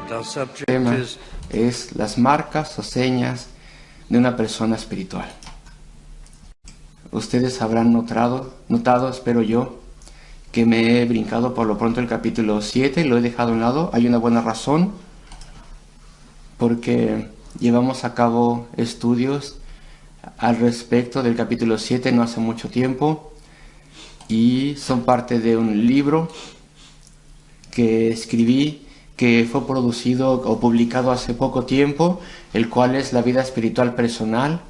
El tema es las marcas o señas de una persona espiritual. Ustedes habrán notado, espero yo, que me he brincado por lo pronto el capítulo 7, lo he dejado a un lado. Hay una buena razón, porque llevamos a cabo estudios al respecto del capítulo 7 no hace mucho tiempo, y son parte de un libro que escribí, que fue producido o publicado hace poco tiempo, el cual es La vida espiritual personal,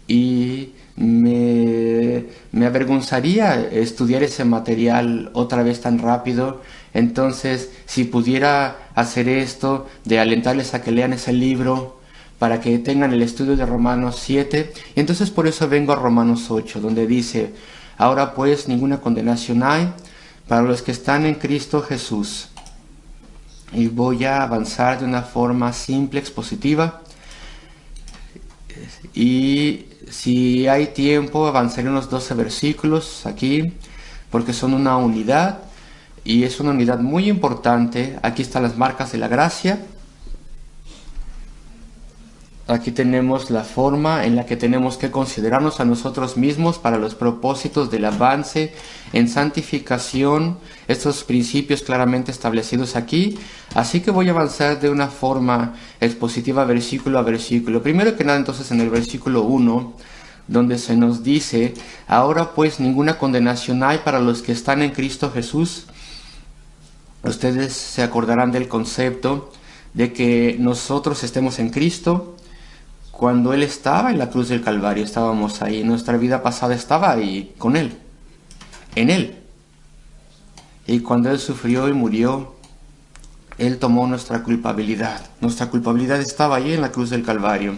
y me avergonzaría estudiar ese material otra vez tan rápido. Entonces, si pudiera hacer esto, de alentarles a que lean ese libro, para que tengan el estudio de Romanos 7, y entonces por eso vengo a Romanos 8, donde dice: ahora pues ninguna condenación hay para los que están en Cristo Jesús. Y voy a avanzar de una forma simple, expositiva, y si hay tiempo avanzaré unos 12 versículos aquí, porque son una unidad, y es una unidad muy importante. Aquí están las marcas de la gracia. Aquí tenemos la forma en la que tenemos que considerarnos a nosotros mismos para los propósitos del avance en santificación, estos principios claramente establecidos aquí. Así que voy a avanzar de una forma expositiva versículo a versículo. Primero que nada, entonces, en el versículo 1, donde se nos dice: ahora pues ninguna condenación hay para los que están en Cristo Jesús. Ustedes se acordarán del concepto de que nosotros estemos en Cristo. Cuando Él estaba en la cruz del Calvario, estábamos ahí. Nuestra vida pasada estaba ahí con Él, en Él. Y cuando Él sufrió y murió, Él tomó nuestra culpabilidad. Nuestra culpabilidad estaba ahí en la cruz del Calvario.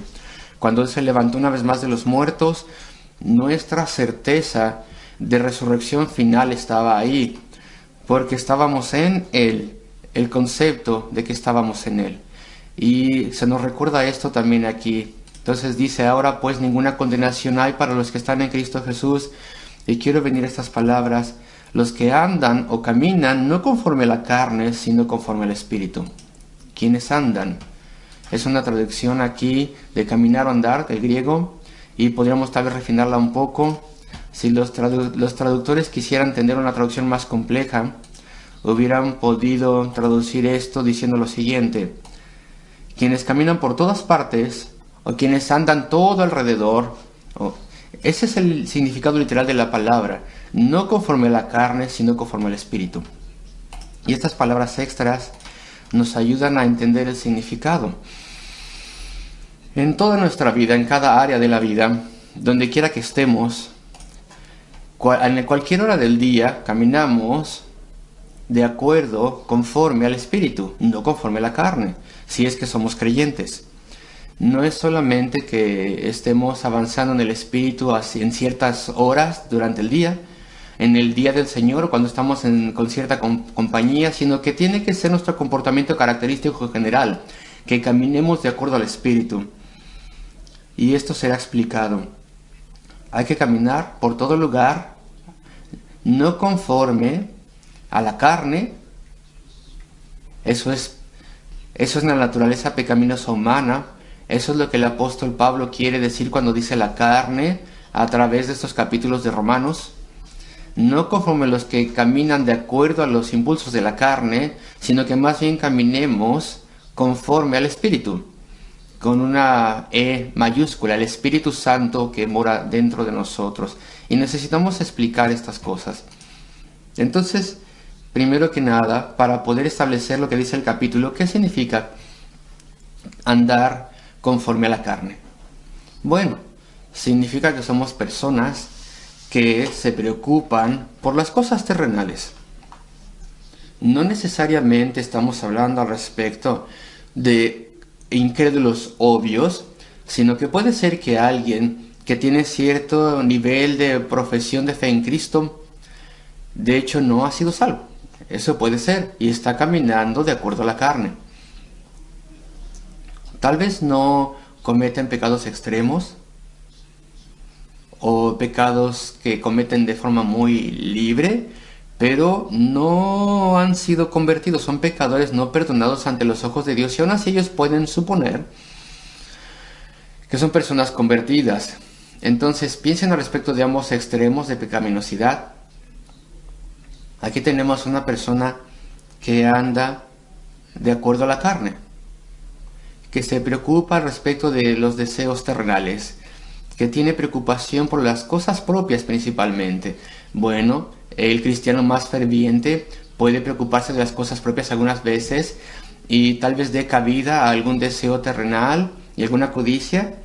Cuando Él se levantó una vez más de los muertos, nuestra certeza de resurrección final estaba ahí, porque estábamos en Él, el concepto de que estábamos en Él. Y se nos recuerda esto también aquí. Entonces dice: ahora pues ninguna condenación hay para los que están en Cristo Jesús. Y quiero venir a estas palabras: los que andan o caminan no conforme a la carne, sino conforme al Espíritu. ¿Quiénes andan? Es una traducción aquí de caminar o andar, del griego, y podríamos tal vez refinarla un poco. Si los traductores quisieran tener una traducción más compleja, hubieran podido traducir esto diciendo lo siguiente: quienes caminan por todas partes, o quienes andan todo alrededor. Ese es el significado literal de la palabra: no conforme a la carne, sino conforme al Espíritu. Y estas palabras extras nos ayudan a entender el significado. En toda nuestra vida, en cada área de la vida, donde quiera que estemos, en cualquier hora del día, caminamos de acuerdo, conforme al Espíritu, no conforme a la carne, si es que somos creyentes. No es solamente que estemos avanzando en el Espíritu en ciertas horas durante el día, en el día del Señor, cuando estamos con cierta compañía, sino que tiene que ser nuestro comportamiento característico general, que caminemos de acuerdo al Espíritu. Y esto será explicado. Hay que caminar por todo lugar, no conforme a la carne. Eso es la naturaleza pecaminosa humana. Eso es lo que el apóstol Pablo quiere decir cuando dice la carne a través de estos capítulos de Romanos. No conforme a los que caminan de acuerdo a los impulsos de la carne, sino que más bien caminemos conforme al Espíritu, con una E mayúscula, el Espíritu Santo que mora dentro de nosotros. Y necesitamos explicar estas cosas. Entonces, primero que nada, para poder establecer lo que dice el capítulo, ¿qué significa andar conforme a la carne? Bueno, significa que somos personas que se preocupan por las cosas terrenales. No necesariamente estamos hablando al respecto de incrédulos obvios, sino que puede ser que alguien que tiene cierto nivel de profesión de fe en Cristo, de hecho no ha sido salvo. Eso puede ser, y está caminando de acuerdo a la carne. Tal vez no cometen pecados extremos o pecados que cometen de forma muy libre, pero no han sido convertidos, son pecadores no perdonados ante los ojos de Dios, y aún así ellos pueden suponer que son personas convertidas. Entonces piensen al respecto de ambos extremos de pecaminosidad. Aquí tenemos una persona que anda de acuerdo a la carne, que se preocupa respecto de los deseos terrenales, que tiene preocupación por las cosas propias principalmente. Bueno, el cristiano más ferviente puede preocuparse de las cosas propias algunas veces y tal vez dé cabida a algún deseo terrenal y alguna codicia,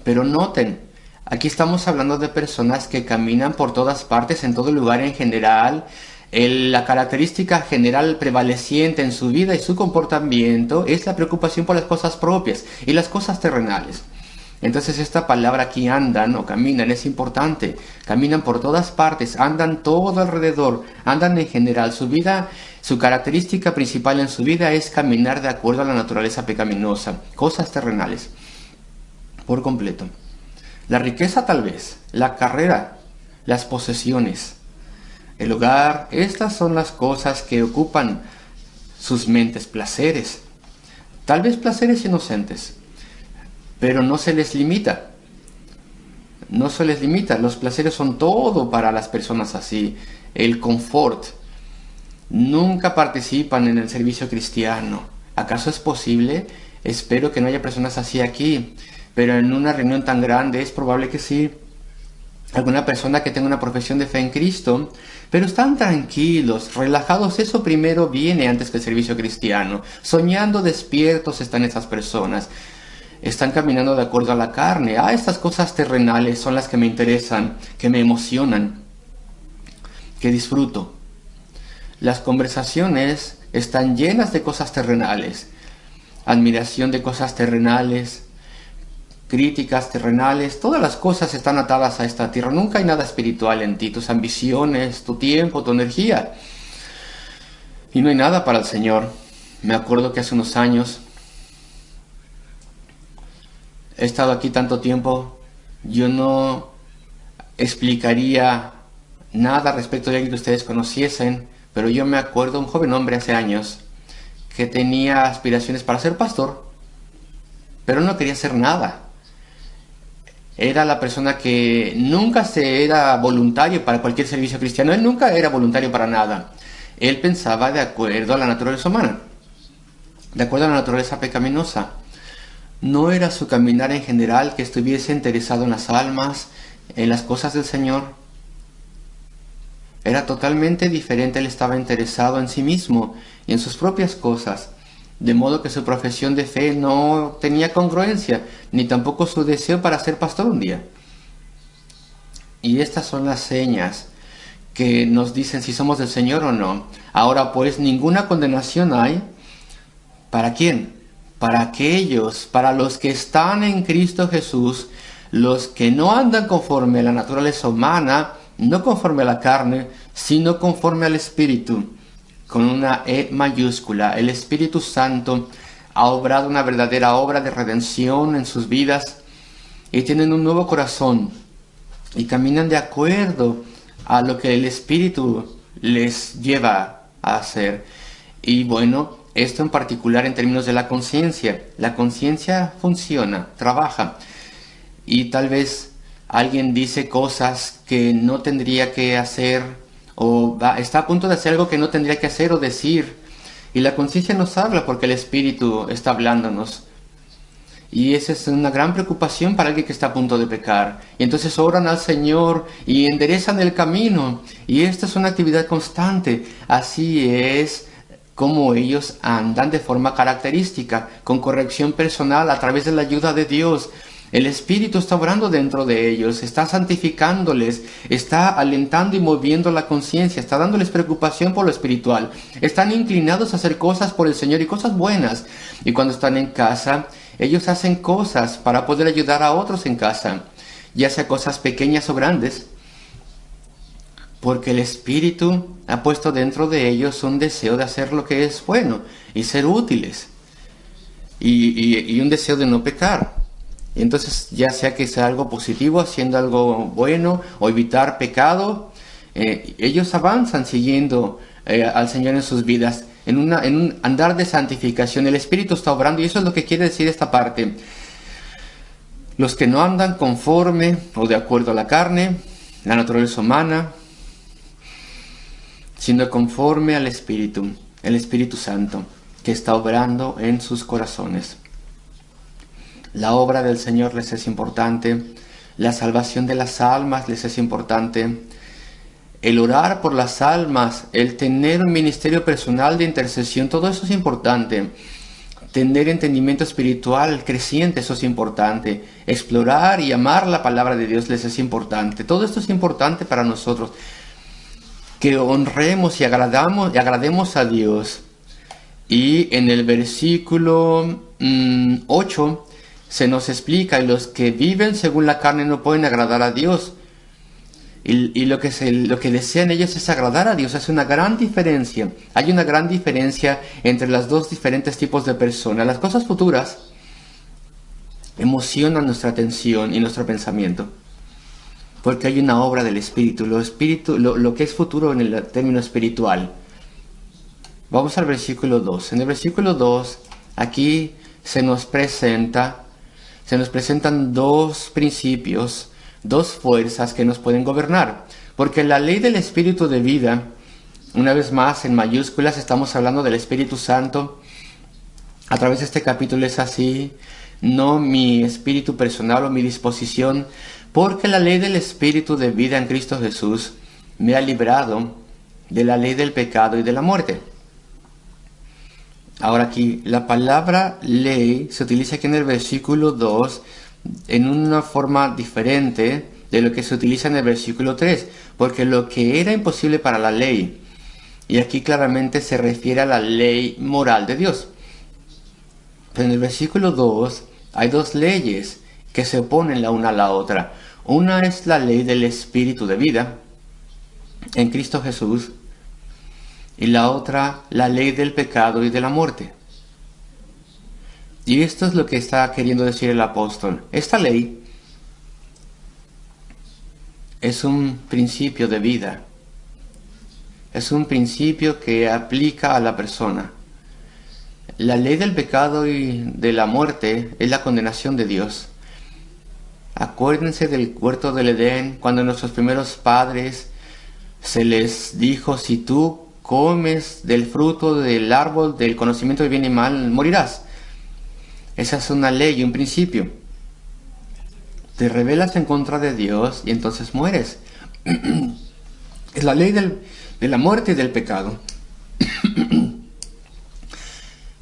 pero noten, aquí estamos hablando de personas que caminan por todas partes, en todo lugar en general. La característica general prevaleciente en su vida y su comportamiento es la preocupación por las cosas propias y las cosas terrenales. Entonces esta palabra aquí, andan o caminan, es importante. Caminan por todas partes, andan todo alrededor, andan en general. Su vida, su característica principal en su vida es caminar de acuerdo a la naturaleza pecaminosa, cosas terrenales, por completo. La riqueza tal vez, la carrera, las posesiones, el hogar, estas son las cosas que ocupan sus mentes, placeres. Tal vez placeres inocentes, pero no se les limita. No se les limita. Los placeres son todo para las personas así. El confort. Nunca participan en el servicio cristiano. ¿Acaso es posible? Espero que no haya personas así aquí, pero en una reunión tan grande es probable que sí. Alguna persona que tenga una profesión de fe en Cristo, pero están tranquilos, relajados. Eso primero viene antes que el servicio cristiano. Soñando despiertos están esas personas. Están caminando de acuerdo a la carne. Estas cosas terrenales son las que me interesan, que me emocionan, que disfruto. Las conversaciones están llenas de cosas terrenales, admiración de cosas terrenales, críticas terrenales. Todas las cosas están atadas a esta tierra. Nunca hay nada espiritual en ti, tus ambiciones, tu tiempo, tu energía. Y no hay nada para el Señor. Me acuerdo que hace unos años he estado aquí tanto tiempo, yo no explicaría nada respecto de alguien que ustedes conociesen, pero yo me acuerdo un joven hombre hace años que tenía aspiraciones para ser pastor, pero no quería hacer nada. Era la persona que nunca se era voluntario para cualquier servicio cristiano. Él nunca era voluntario para nada. Él pensaba de acuerdo a la naturaleza humana, de acuerdo a la naturaleza pecaminosa. No era su caminar en general que estuviese interesado en las almas, en las cosas del Señor. Era totalmente diferente. Él estaba interesado en sí mismo y en sus propias cosas. De modo que su profesión de fe no tenía congruencia, ni tampoco su deseo para ser pastor un día. Y estas son las señas que nos dicen si somos del Señor o no. Ahora pues, ninguna condenación hay. ¿Para quién? Para aquellos, para los que están en Cristo Jesús, los que no andan conforme a la naturaleza humana, no conforme a la carne, sino conforme al Espíritu. Con una E mayúscula. El Espíritu Santo ha obrado una verdadera obra de redención en sus vidas y tienen un nuevo corazón y caminan de acuerdo a lo que el Espíritu les lleva a hacer. Y bueno, esto en particular en términos de la conciencia. La conciencia funciona, trabaja, y tal vez alguien dice cosas que no tendría que hacer, o está a punto de hacer algo que no tendría que hacer o decir, y la conciencia nos habla porque el Espíritu está hablándonos. Y esa es una gran preocupación para alguien que está a punto de pecar. Y entonces oran al Señor y enderezan el camino. Y esta es una actividad constante. Así es como ellos andan de forma característica, con corrección personal a través de la ayuda de Dios. El Espíritu está obrando dentro de ellos, está santificándoles, está alentando y moviendo la conciencia, está dándoles preocupación por lo espiritual. Están inclinados a hacer cosas por el Señor y cosas buenas. Y cuando están en casa, ellos hacen cosas para poder ayudar a otros en casa, ya sea cosas pequeñas o grandes, porque el Espíritu ha puesto dentro de ellos un deseo de hacer lo que es bueno y ser útiles, y un deseo de no pecar. Y entonces, ya sea que sea algo positivo, haciendo algo bueno, o evitar pecado, ellos avanzan siguiendo al Señor en sus vidas, en un andar de santificación. El Espíritu está obrando, y eso es lo que quiere decir esta parte. Los que no andan conforme o de acuerdo a la carne, la naturaleza humana, sino conforme al Espíritu, el Espíritu Santo, que está obrando en sus corazones. La obra del Señor les es importante, la salvación de las almas les es importante, el orar por las almas, el tener un ministerio personal de intercesión, todo eso es importante. Tener entendimiento espiritual creciente, eso es importante. Explorar y amar la palabra de Dios les es importante. Todo esto es importante para nosotros. Que honremos y agrademos a Dios. Y en el versículo 8 se nos explica: y los que viven según la carne no pueden agradar a Dios. Y lo que desean ellos es agradar a Dios. Es una gran diferencia. Hay una gran diferencia entre los dos diferentes tipos de personas. Las cosas futuras emocionan nuestra atención y nuestro pensamiento, porque hay una obra del Espíritu. Lo que es futuro en el término espiritual. Vamos al versículo 2. En el versículo 2, aquí se nos presentan dos principios, dos fuerzas que nos pueden gobernar. Porque la ley del Espíritu de vida, una vez más en mayúsculas, estamos hablando del Espíritu Santo. A través de este capítulo es así, no mi espíritu personal o mi disposición, porque la ley del Espíritu de vida en Cristo Jesús me ha librado de la ley del pecado y de la muerte. Ahora aquí, la palabra ley se utiliza aquí en el versículo 2 en una forma diferente de lo que se utiliza en el versículo 3, porque lo que era imposible para la ley, y aquí claramente se refiere a la ley moral de Dios. Pero en el versículo 2 hay dos leyes que se oponen la una a la otra. Una es la ley del Espíritu de vida en Cristo Jesús, y la otra, la ley del pecado y de la muerte. Y esto es lo que está queriendo decir el apóstol. Esta ley es un principio de vida. Es un principio que aplica a la persona. La ley del pecado y de la muerte es la condenación de Dios. Acuérdense del huerto del Edén, cuando nuestros primeros padres se les dijo: si tú comes del fruto del árbol del conocimiento de bien y mal, morirás. Esa es una ley y un principio. Te rebelas en contra de Dios y entonces mueres. Es la ley de la muerte y del pecado.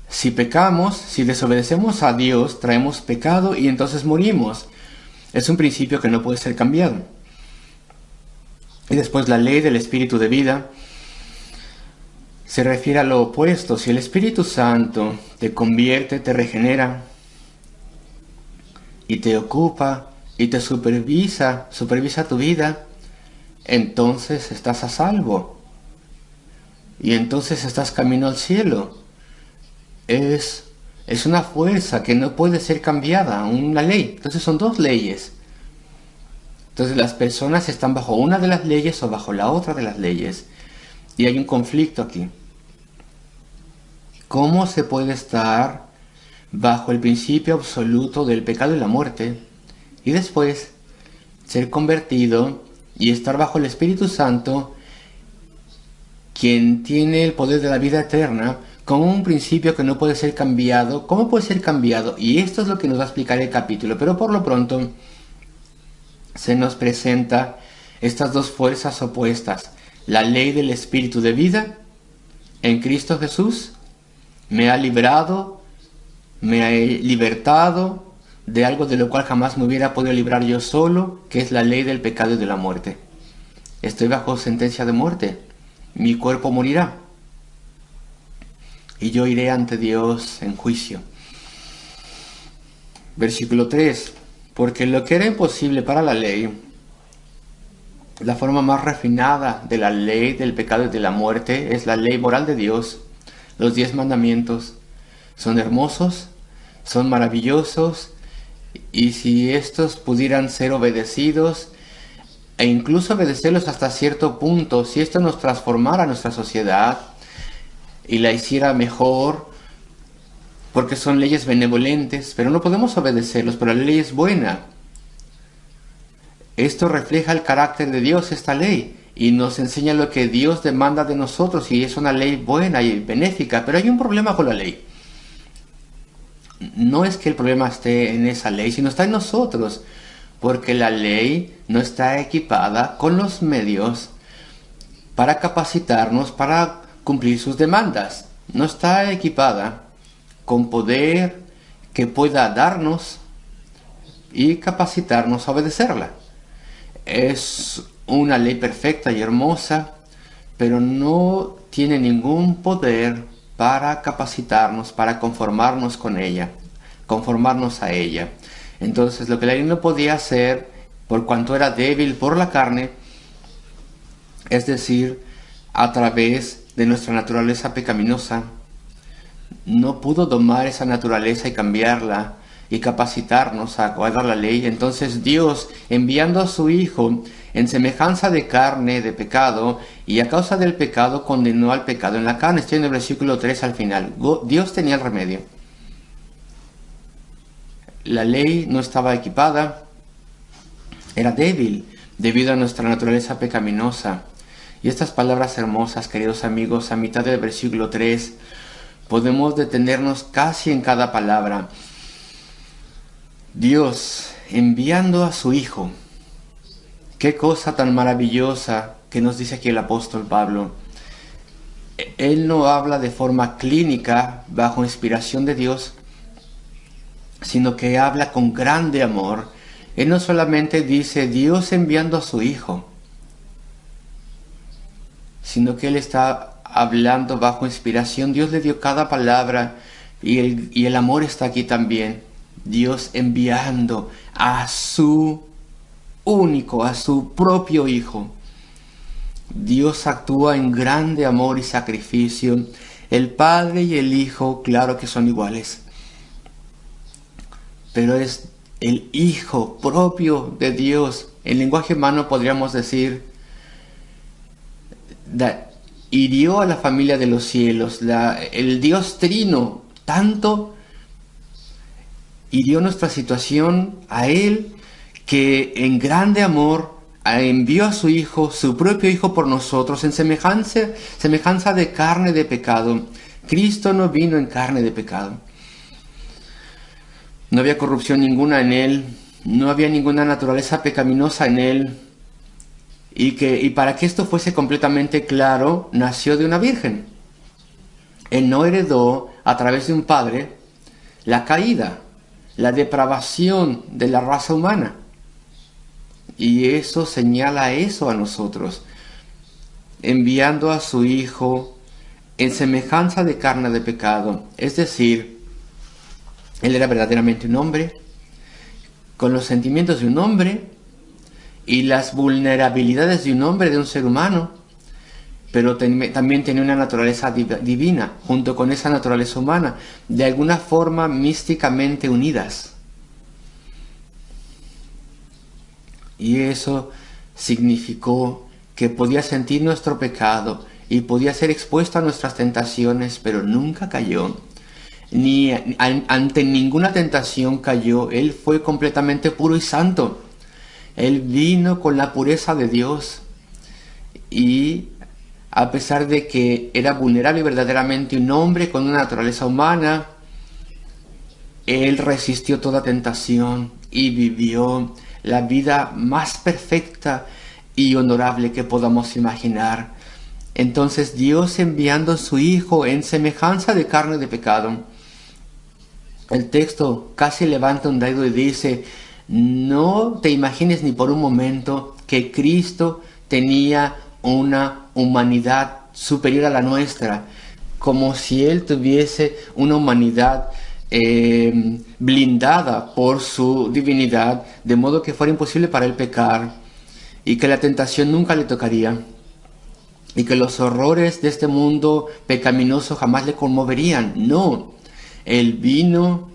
Si pecamos, si desobedecemos a Dios, traemos pecado y entonces morimos. Es un principio que no puede ser cambiado. Y después la ley del Espíritu de vida se refiere a lo opuesto. Si el Espíritu Santo te convierte, te regenera y te ocupa y te supervisa tu vida, entonces estás a salvo y entonces estás camino al cielo. Es una fuerza que no puede ser cambiada, una ley. Entonces son dos leyes. Entonces las personas están bajo una de las leyes o bajo la otra de las leyes. Y hay un conflicto aquí. ¿Cómo se puede estar bajo el principio absoluto del pecado y la muerte y después ser convertido y estar bajo el Espíritu Santo, quien tiene el poder de la vida eterna, con un principio que no puede ser cambiado? ¿Cómo puede ser cambiado? Y esto es lo que nos va a explicar el capítulo. Pero por lo pronto se nos presenta estas dos fuerzas opuestas. La ley del Espíritu de vida en Cristo Jesús me ha librado, me ha libertado de algo de lo cual jamás me hubiera podido librar yo solo, que es la ley del pecado y de la muerte. Estoy bajo sentencia de muerte. Mi cuerpo morirá. Y yo iré ante Dios en juicio. Versículo 3. Porque lo que era imposible para la ley, la forma más refinada de la ley del pecado y de la muerte, es la ley moral de Dios. Los 10 mandamientos son hermosos, son maravillosos, y si estos pudieran ser obedecidos, e incluso obedecerlos hasta cierto punto, si esto nos transformara nuestra sociedad y la hiciera mejor, porque son leyes benevolentes, pero no podemos obedecerlos, pero la ley es buena. Esto refleja el carácter de Dios, esta ley, y nos enseña lo que Dios demanda de nosotros, y es una ley buena y benéfica, pero hay un problema con la ley. No es que el problema esté en esa ley, sino está en nosotros, porque la ley no está equipada con los medios para capacitarnos para cumplir sus demandas. No está equipada con poder que pueda darnos y capacitarnos a obedecerla. Es una ley perfecta y hermosa, pero no tiene ningún poder para capacitarnos, para conformarnos con ella, conformarnos a ella. Entonces, lo que la ley no podía hacer, por cuanto era débil por la carne, es decir, a través de nuestra naturaleza pecaminosa, no pudo domar esa naturaleza y cambiarla y capacitarnos a guardar la ley. Entonces Dios, enviando a su Hijo en semejanza de carne, de pecado, y a causa del pecado condenó al pecado en la carne. Estoy en el versículo 3 al final. Dios tenía el remedio. La ley no estaba equipada, era débil debido a nuestra naturaleza pecaminosa. Y estas palabras hermosas, queridos amigos, a mitad del versículo 3, podemos detenernos casi en cada palabra. Dios enviando a su Hijo. Qué cosa tan maravillosa que nos dice aquí el apóstol Pablo. Él no habla de forma clínica, bajo inspiración de Dios, sino que habla con grande amor. Él no solamente dice Dios enviando a su Hijo, sino que Él está hablando bajo inspiración. Dios le dio cada palabra y el amor está aquí también. Dios enviando a su único, a su propio Hijo. Dios actúa en grande amor y sacrificio. El Padre y el Hijo, claro que son iguales, pero es el Hijo propio de Dios. En lenguaje humano podríamos decir, hirió a la familia de los cielos. El Dios Trino tanto hirió nuestra situación a Él, que en grande amor envió a su Hijo, su propio Hijo por nosotros, en semejanza de carne de pecado. Cristo no vino en carne de pecado. No había corrupción ninguna en Él, no había ninguna naturaleza pecaminosa en Él. Y para que esto fuese completamente claro, nació de una virgen. Él no heredó a través de un padre la caída, la depravación de la raza humana. Y eso señala eso a nosotros, enviando a su Hijo en semejanza de carne de pecado. Es decir, Él era verdaderamente un hombre, con los sentimientos de un hombre y las vulnerabilidades de un hombre, de un ser humano, pero también tenía una naturaleza divina, junto con esa naturaleza humana, de alguna forma místicamente unidas. Y eso significó que podía sentir nuestro pecado y podía ser expuesto a nuestras tentaciones, pero nunca cayó. Ni ante ninguna tentación cayó. Él fue completamente puro y santo. Él vino con la pureza de Dios. Y a pesar de que era vulnerable y verdaderamente un hombre con una naturaleza humana, Él resistió toda tentación y vivió la vida más perfecta y honorable que podamos imaginar. Entonces Dios, enviando a su Hijo en semejanza de carne de pecado, el texto casi levanta un dedo y dice: no te imagines ni por un momento que Cristo tenía una humanidad superior a la nuestra, como si Él tuviese una humanidad blindada por su divinidad, de modo que fuera imposible para Él pecar y que la tentación nunca le tocaría y que los horrores de este mundo pecaminoso jamás le conmoverían. No, Él vino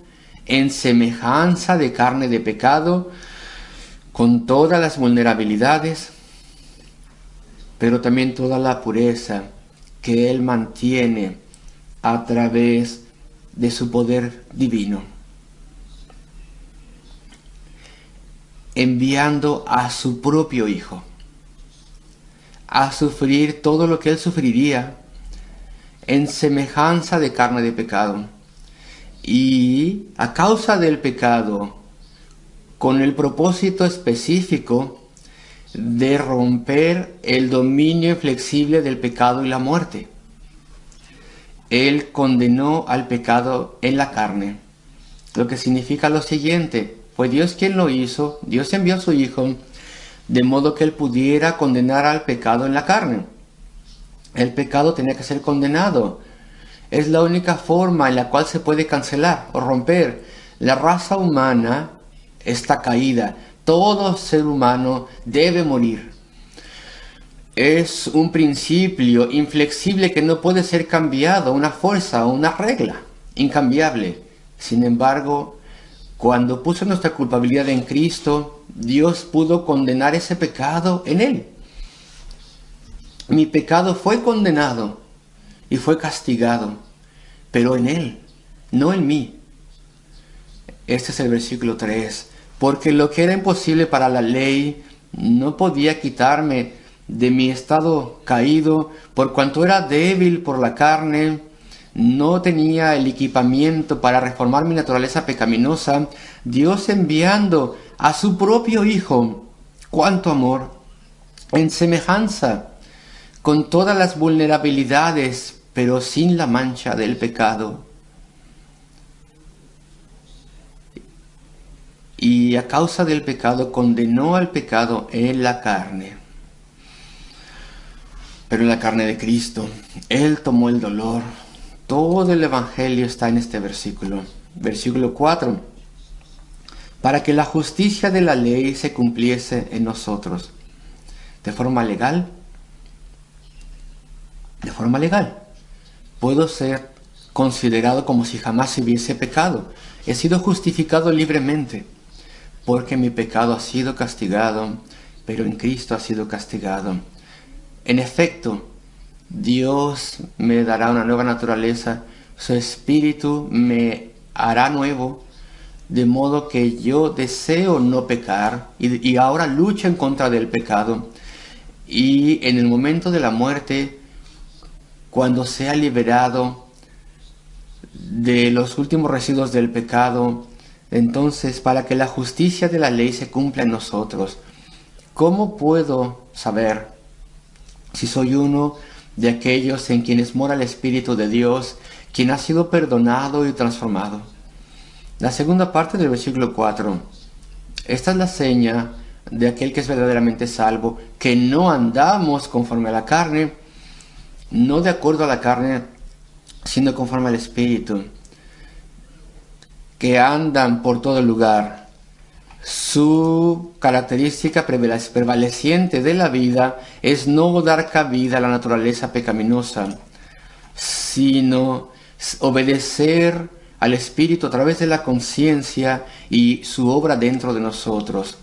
en semejanza de carne de pecado, con todas las vulnerabilidades, pero también toda la pureza que Él mantiene a través de su poder divino, enviando a su propio Hijo a sufrir todo lo que Él sufriría en semejanza de carne de pecado. Y a causa del pecado, con el propósito específico de romper el dominio inflexible del pecado y la muerte. Él condenó al pecado en la carne, lo que significa lo siguiente: fue Dios quien lo hizo, Dios envió a su Hijo, de modo que Él pudiera condenar al pecado en la carne. El pecado tenía que ser condenado. Es la única forma en la cual se puede cancelar o romper. La raza humana está caída. Todo ser humano debe morir. Es un principio inflexible que no puede ser cambiado, una fuerza o una regla incambiable. Sin embargo, cuando puso nuestra culpabilidad en Cristo, Dios pudo condenar ese pecado en Él. Mi pecado fue condenado y fue castigado, pero en Él, no en mí. Este es el versículo 3. Porque lo que era imposible para la ley no podía quitarme de mi estado caído, por cuanto era débil por la carne, no tenía el equipamiento para reformar mi naturaleza pecaminosa. Dios, enviando a su propio Hijo, cuánto amor, en semejanza, con todas las vulnerabilidades, pero sin la mancha del pecado. Y a causa del pecado condenó al pecado en la carne. Pero en la carne de Cristo, Él tomó el dolor. Todo el Evangelio está en este versículo. Versículo 4. Para que la justicia de la ley se cumpliese en nosotros. De forma legal. De forma legal. Puedo ser considerado como si jamás hubiese pecado. He sido justificado libremente. Porque mi pecado ha sido castigado, pero en Cristo ha sido castigado. En efecto, Dios me dará una nueva naturaleza, su Espíritu me hará nuevo, de modo que yo deseo no pecar y ahora lucho en contra del pecado. Y en el momento de la muerte, cuando sea liberado de los últimos residuos del pecado, entonces, para que la justicia de la ley se cumpla en nosotros, ¿cómo puedo saber si soy uno de aquellos en quienes mora el Espíritu de Dios, quien ha sido perdonado y transformado? La segunda parte del versículo 4. Esta es la seña de aquel que es verdaderamente salvo, que no andamos conforme a la carne, no de acuerdo a la carne, sino conforme al Espíritu, que andan por todo lugar. Su característica prevaleciente de la vida es no dar cabida a la naturaleza pecaminosa, sino obedecer al Espíritu a través de la conciencia y su obra dentro de nosotros.